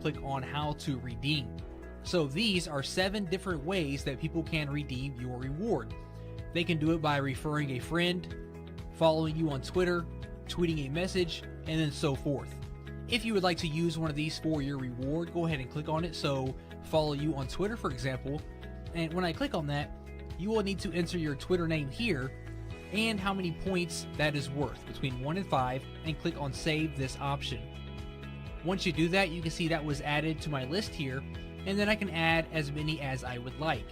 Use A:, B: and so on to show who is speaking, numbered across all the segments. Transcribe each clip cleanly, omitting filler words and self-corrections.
A: click on how to redeem. So these are 7 different ways that people can redeem your reward. They can do it by referring a friend, following you on Twitter, tweeting a message, and then so forth. If you would like to use one of these for your reward, go ahead and click on it. So follow you on Twitter, for example, and when I click on that, you will need to enter your Twitter name here and how many points that is worth between 1 and 5, and click on save this option. Once you do that, you can see that was added to my list here, and then I can add as many as I would like.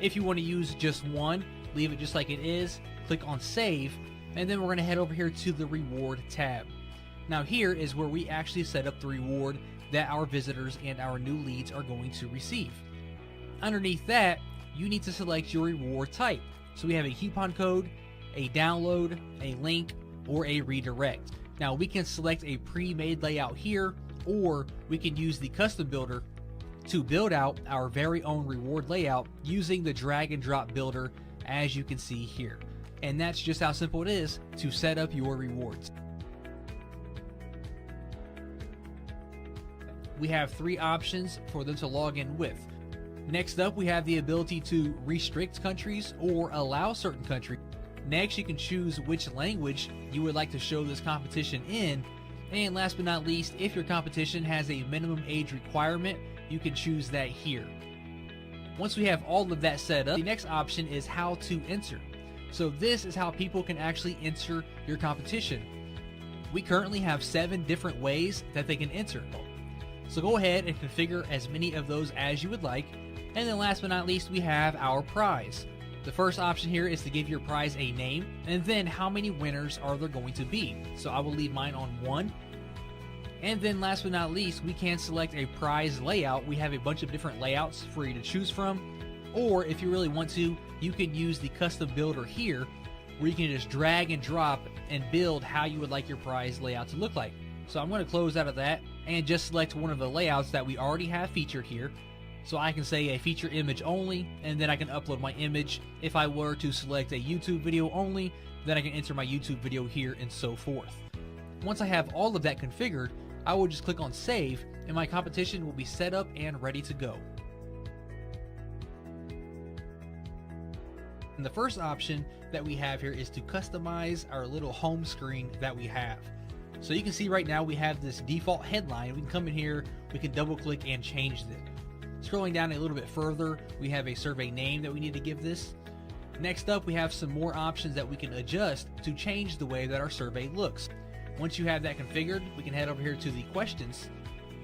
A: If you want to use just one, leave it just like it is, click on save, and then we're going to head over here to the reward tab. Now here is where we actually set up the reward that our visitors and our new leads are going to receive. Underneath that, you need to select your reward type. So we have a coupon code, a download, a link, or a redirect. Now we can select a pre-made layout here, or we can use the custom builder to build out our very own reward layout using the drag and drop builder, as you can see here. And that's just how simple it is to set up your rewards. We have 3 options for them to log in with. Next up, we have the ability to restrict countries or allow certain countries. Next, you can choose which language you would like to show this competition in. And last but not least, if your competition has a minimum age requirement, you can choose that here. Once we have all of that set up, the next option is how to enter. So this is how people can actually enter your competition. We currently have 7 different ways that they can enter. So go ahead and configure as many of those as you would like. And then last but not least, we have our prize. The first option here is to give your prize a name, and then how many winners are there going to be. So I will leave mine on 1. And then last but not least, we can select a prize layout. We have a bunch of different layouts for you to choose from. Or if you really want to, you can use the custom builder here, where you can just drag and drop and build how you would like your prize layout to look like. So I'm going to close out of that and just select one of the layouts that we already have featured here. So I can say a feature image only, and then I can upload my image. If I were to select a YouTube video only, then I can enter my YouTube video here and so forth. Once I have all of that configured, I will just click on save, and my competition will be set up and ready to go. And the first option that we have here is to customize our little home screen that we have. So you can see right now we have this default headline. We can come in here, we can double click and change it. Scrolling down a little bit further, we have a survey name that we need to give this. Next up, we have some more options that we can adjust to change the way that our survey looks. Once you have that configured, we can head over here to the questions.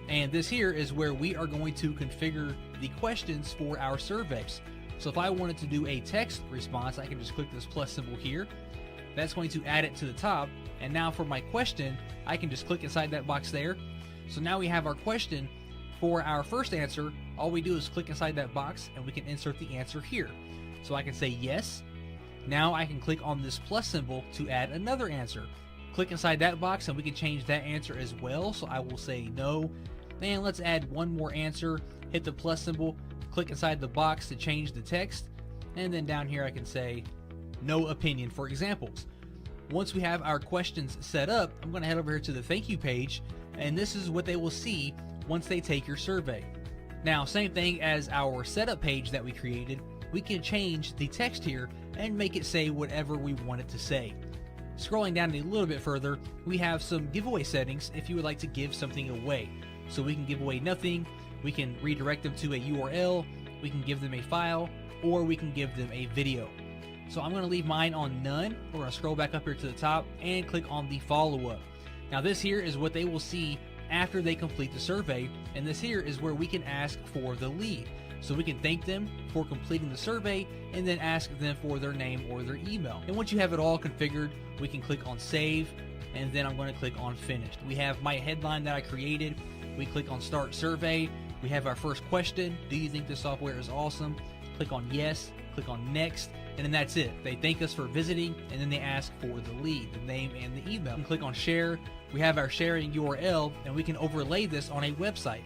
A: And this here is where we are going to configure the questions for our surveys. So if I wanted to do a text response, I can just click this plus symbol here. That's going to add it to the top. And now for my question, I can just click inside that box there. So now we have our question. For our first answer, all we do is click inside that box and we can insert the answer here. So I can say yes. Now I can click on this plus symbol to add another answer. Click inside that box and we can change that answer as well. So I will say no. And let's add one more answer. Hit the plus symbol, click inside the box to change the text. And then down here I can say no opinion for examples. Once we have our questions set up, I'm going to head over here to the thank you page, and this is what they will see once they take your survey. Now, same thing as our setup page that we created, we can change the text here and make it say whatever we want it to say. Scrolling down a little bit further, we have some giveaway settings if you would like to give something away. So we can give away nothing, we can redirect them to a URL, we can give them a file, or we can give them a video. So I'm going to leave mine on none. We're going to scroll back up here to the top and click on the follow-up. Now this here is what they will see after they complete the survey, and this here is where we can ask for the lead. So we can thank them for completing the survey and then ask them for their name or their email. And once you have it all configured, we can click on save, and then I'm going to click on finished. We have my headline that I created. We click on start survey. We have our first question. Do you think this software is awesome? Click on yes, click on next, and then that's it. They thank us for visiting, and then they ask for the lead, the name and the email. And click on share. We have our sharing URL, and we can overlay this on a website.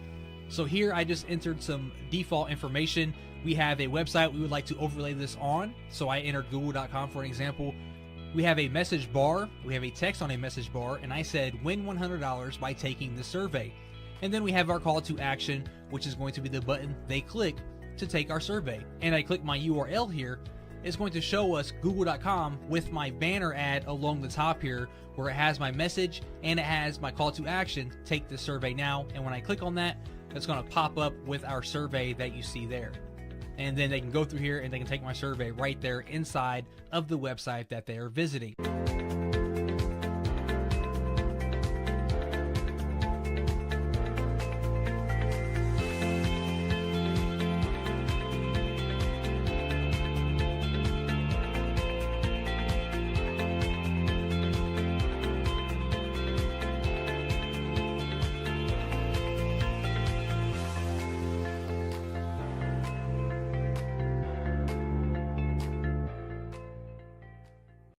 A: So here I just entered some default information. We have a website we would like to overlay this on. So I entered google.com for an example. We have a message bar. We have a text on a message bar, and I said win $100 by taking the survey. And then we have our call to action, which is going to be the button they click to take our survey. And I click my URL here. It's going to show us google.com with my banner ad along the top here, where it has my message and it has my call to action, take the survey now. And when I click on that, it's going to pop up with our survey that you see there. And then they can go through here and they can take my survey right there inside of the website that they are visiting.